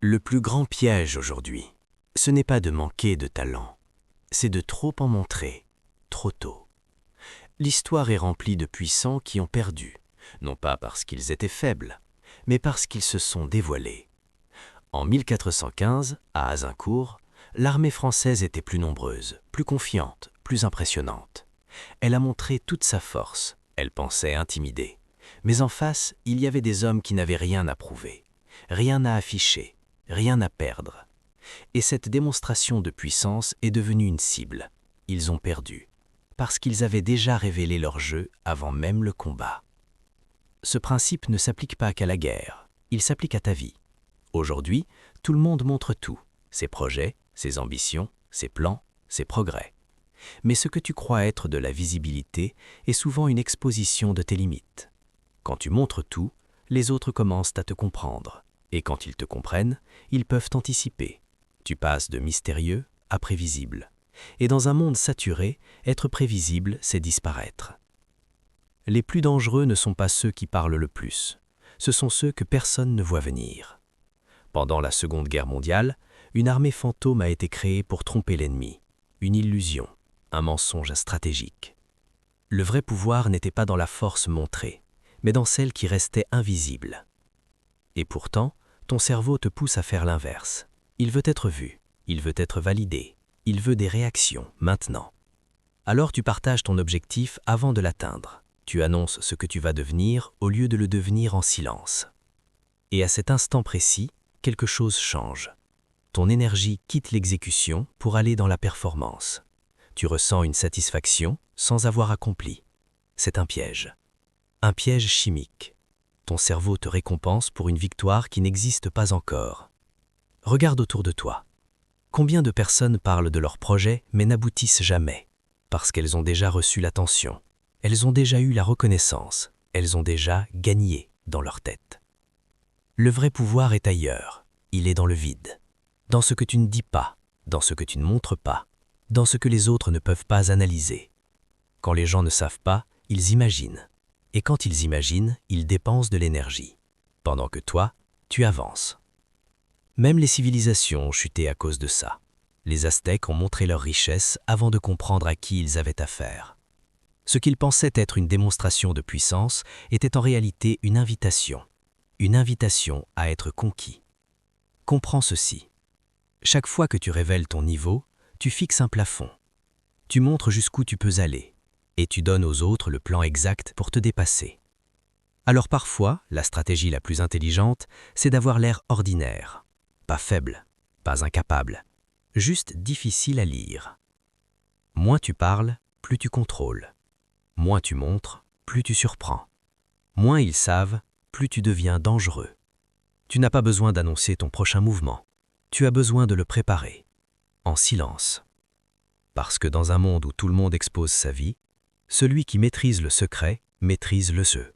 Le plus grand piège aujourd'hui, ce n'est pas de manquer de talent, c'est de trop en montrer, trop tôt. L'histoire est remplie de puissants qui ont perdu, non pas parce qu'ils étaient faibles, mais parce qu'ils se sont dévoilés. En 1415, à Azincourt, l'armée française était plus nombreuse, plus confiante, plus impressionnante. Elle a montré toute sa force, elle pensait intimider. Mais en face, il y avait des hommes qui n'avaient rien à prouver, rien à afficher, rien à perdre. Et cette démonstration de puissance est devenue une cible. Ils ont perdu, parce qu'ils avaient déjà révélé leur jeu avant même le combat. Ce principe ne s'applique pas qu'à la guerre, il s'applique à ta vie. Aujourd'hui, tout le monde montre tout, ses projets, ses ambitions, ses plans, ses progrès. Mais ce que tu crois être de la visibilité est souvent une exposition de tes limites. Quand tu montres tout, les autres commencent à te comprendre. Et quand ils te comprennent, ils peuvent t'anticiper. Tu passes de mystérieux à prévisible. Et dans un monde saturé, être prévisible, c'est disparaître. Les plus dangereux ne sont pas ceux qui parlent le plus. Ce sont ceux que personne ne voit venir. Pendant la Seconde Guerre mondiale, une armée fantôme a été créée pour tromper l'ennemi. Une illusion, un mensonge stratégique. Le vrai pouvoir n'était pas dans la force montrée, mais dans celle qui restait invisible. Et pourtant, ton cerveau te pousse à faire l'inverse. Il veut être vu, il veut être validé, il veut des réactions, maintenant. Alors tu partages ton objectif avant de l'atteindre. Tu annonces ce que tu vas devenir au lieu de le devenir en silence. Et à cet instant précis, quelque chose change. Ton énergie quitte l'exécution pour aller dans la performance. Tu ressens une satisfaction sans avoir accompli. C'est un piège. Un piège chimique. Ton cerveau te récompense pour une victoire qui n'existe pas encore. Regarde autour de toi. Combien de personnes parlent de leurs projets mais n'aboutissent jamais? Parce qu'elles ont déjà reçu l'attention. Elles ont déjà eu la reconnaissance. Elles ont déjà gagné dans leur tête. Le vrai pouvoir est ailleurs. Il est dans le vide. Dans ce que tu ne dis pas, dans ce que tu ne montres pas, dans ce que les autres ne peuvent pas analyser. Quand les gens ne savent pas, ils imaginent. Et quand ils imaginent, ils dépensent de l'énergie. Pendant que toi, tu avances. Même les civilisations ont chuté à cause de ça. Les Aztèques ont montré leur richesse avant de comprendre à qui ils avaient affaire. Ce qu'ils pensaient être une démonstration de puissance était en réalité une invitation à être conquis. Comprends ceci. Chaque fois que tu révèles ton niveau, tu fixes un plafond. Tu montres jusqu'où tu peux aller, et tu donnes aux autres le plan exact pour te dépasser. Alors parfois, la stratégie la plus intelligente, c'est d'avoir l'air ordinaire. Pas faible, pas incapable, juste difficile à lire. Moins tu parles, plus tu contrôles. Moins tu montres, plus tu surprends. Moins ils savent, plus tu deviens dangereux. Tu n'as pas besoin d'annoncer ton prochain mouvement. Tu as besoin de le préparer, en silence. Parce que dans un monde où tout le monde expose sa vie, celui qui maîtrise le secret maîtrise le jeu.